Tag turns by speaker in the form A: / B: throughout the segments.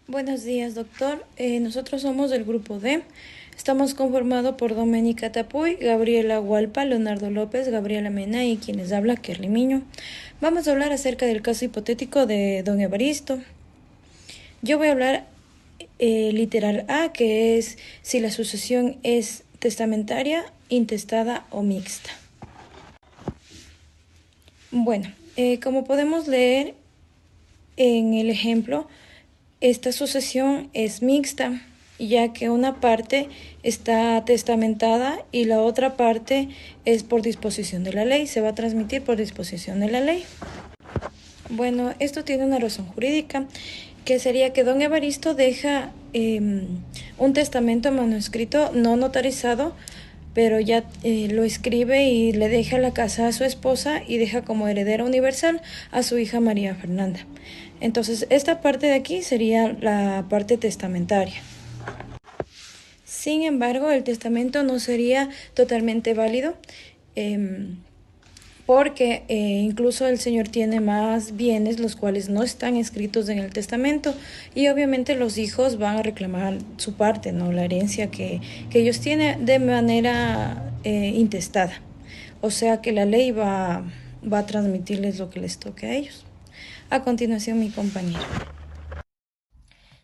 A: Buenos días, doctor. Nosotros somos del grupo D. Estamos conformados por Doménica Tapuy, Gabriela Hualpa, Leonardo López, Gabriela Mena y quienes habla, Kerly Miño. Vamos a hablar acerca del caso hipotético de don Evaristo. Yo voy a hablar literal A, que es si la sucesión es testamentaria, intestada o mixta. Bueno, como podemos leer en el ejemplo, esta sucesión es mixta, ya que una parte está testamentada y la otra parte es por disposición de la ley, se va a transmitir por disposición de la ley. Bueno, esto tiene una razón jurídica, que sería que don Evaristo deja un testamento manuscrito no notarizado, pero ya lo escribe y le deja la casa a su esposa y deja como heredera universal a su hija María Fernanda. Entonces, esta parte de aquí sería la parte testamentaria. Sin embargo, el testamento no sería totalmente válido porque incluso el señor tiene más bienes los cuales no están escritos en el testamento y obviamente los hijos van a reclamar su parte, ¿no? La herencia que ellos tienen de manera intestada. O sea que la ley va a transmitirles lo que les toque a ellos. A continuación, mi compañero.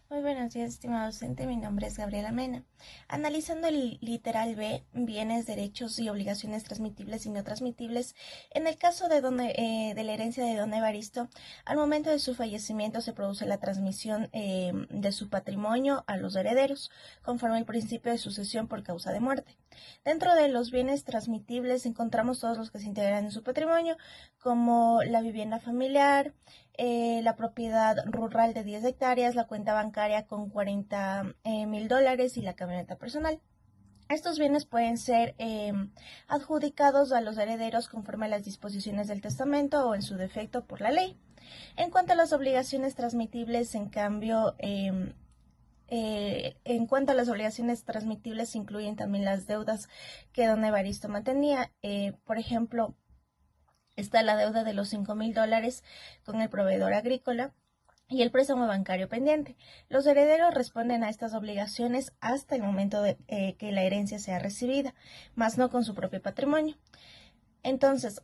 B: Muy buenos días, estimado docente. Mi nombre es Gabriela Mena. Analizando el literal B, bienes, derechos y obligaciones transmitibles y no transmitibles, en el caso de la herencia de don Evaristo, al momento de su fallecimiento se produce la transmisión de su patrimonio a los herederos, conforme al principio de sucesión por causa de muerte. Dentro de los bienes transmitibles encontramos todos los que se integran en su patrimonio, como la vivienda familiar, la propiedad rural de 10 hectáreas, la cuenta bancaria con $40,000 y la camioneta personal. Estos bienes pueden ser adjudicados a los herederos conforme a las disposiciones del testamento o en su defecto por la ley. En cuanto a las obligaciones transmitibles, en cambio, incluyen también las deudas que don Evaristo mantenía. Por ejemplo, está la deuda de los $5,000 con el proveedor agrícola y el préstamo bancario pendiente. Los herederos responden a estas obligaciones hasta el momento de que la herencia sea recibida, más no con su propio patrimonio. Entonces,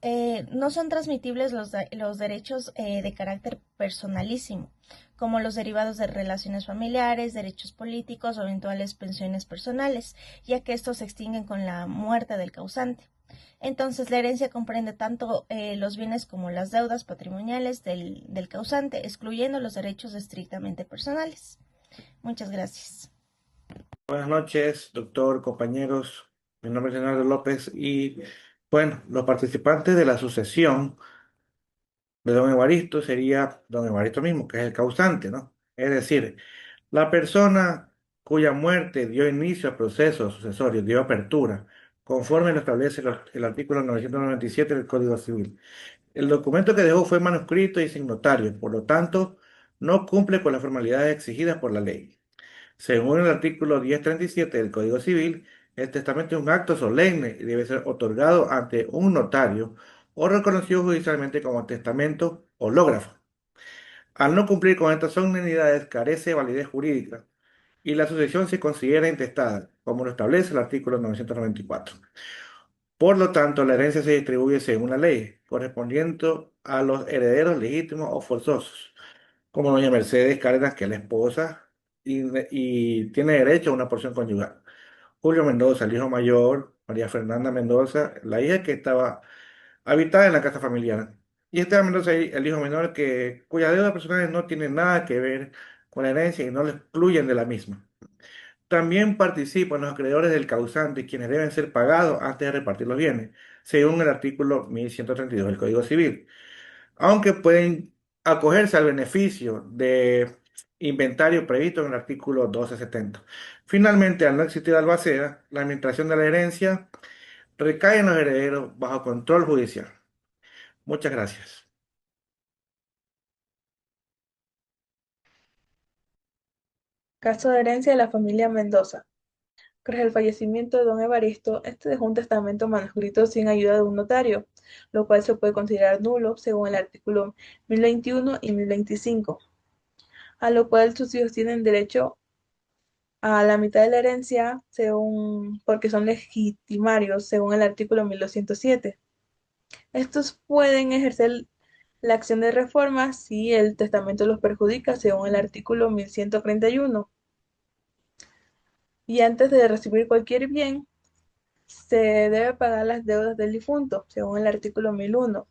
B: no son transmitibles los derechos de carácter personalísimo, como los derivados de relaciones familiares, derechos políticos o eventuales pensiones personales, ya que estos se extinguen con la muerte del causante. Entonces, la herencia comprende tanto los bienes como las deudas patrimoniales del causante, excluyendo los derechos estrictamente personales. Muchas gracias.
C: Buenas noches, doctor, compañeros. Mi nombre es Leonardo López y, bueno, los participantes de la sucesión de don Evaristo sería don Evaristo mismo, que es el causante, ¿no? Es decir, la persona cuya muerte dio inicio al proceso sucesorio, dio apertura, conforme lo establece el artículo 997 del Código Civil. El documento que dejó fue manuscrito y sin notario, por lo tanto, no cumple con las formalidades exigidas por la ley. Según el artículo 1037 del Código Civil, el testamento es un acto solemne y debe ser otorgado ante un notario o reconocido judicialmente como testamento hológrafo. Al no cumplir con estas solemnidades, carece de validez jurídica y la sucesión se considera intestada, como lo establece el artículo 994. Por lo tanto, la herencia se distribuye según la ley, correspondiendo a los herederos legítimos o forzosos, como doña Mercedes Cárdenas, que es la esposa y tiene derecho a una porción conyugal. Julio Mendoza, el hijo mayor, María Fernanda Mendoza, la hija que estaba habitada en la casa familiar. Y Esteban Mendoza, el hijo menor, cuyas deudas personales no tienen nada que ver con la herencia y no le excluyen de la misma. También participan los acreedores del causante, quienes deben ser pagados antes de repartir los bienes, según el artículo 1132 del Código Civil, aunque pueden acogerse al beneficio de inventario previsto en el artículo 1270. Finalmente, al no existir albacea, la administración de la herencia recae en los herederos bajo control judicial. Muchas gracias.
D: Caso de herencia de la familia Mendoza. Tras el fallecimiento de don Evaristo, este dejó un testamento manuscrito sin ayuda de un notario, lo cual se puede considerar nulo según el artículo 1021 y 1025. a lo cual sus hijos tienen derecho a la mitad de la herencia según, porque son legitimarios según el artículo 1207. Estos pueden ejercer la acción de reforma si el testamento los perjudica según el artículo 1131. Y antes de recibir cualquier bien, se debe pagar las deudas del difunto según el artículo 1001.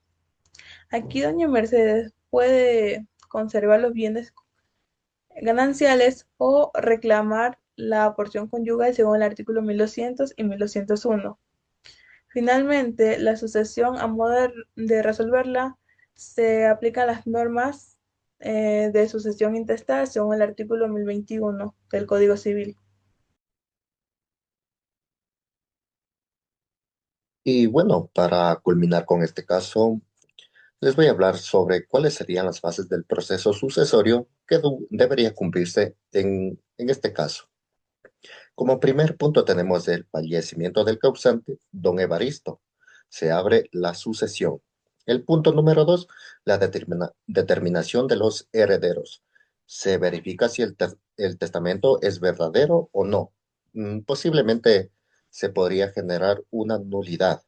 D: Aquí doña Mercedes puede conservar los bienes gananciales o reclamar la porción conyugal según el artículo 1200 y 1201. Finalmente, la sucesión, a modo de resolverla, se aplican las normas de sucesión intestada según el artículo 1021 del Código Civil.
E: Y bueno, para culminar con este caso, les voy a hablar sobre cuáles serían las fases del proceso sucesorio que debería cumplirse en este caso. Como primer punto tenemos el fallecimiento del causante, don Evaristo. Se abre la sucesión. El punto número dos, la determinación de los herederos. Se verifica si el testamento es verdadero o no. Posiblemente se podría generar una nulidad.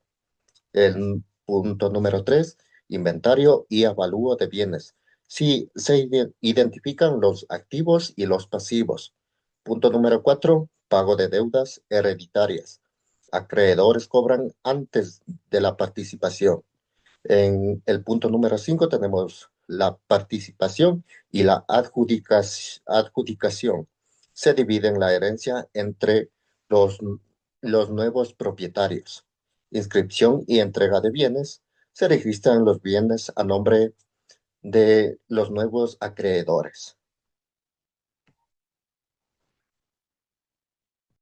E: El punto número tres, inventario y avalúo de bienes. Si se identifican los activos y los pasivos. Punto número cuatro, pago de deudas hereditarias. Acreedores cobran antes de la participación. En el punto número 5 tenemos la participación y la adjudicación. Se dividen la herencia entre los, los nuevos propietarios. Inscripción y entrega de bienes. Se registran los bienes a nombre de los nuevos acreedores.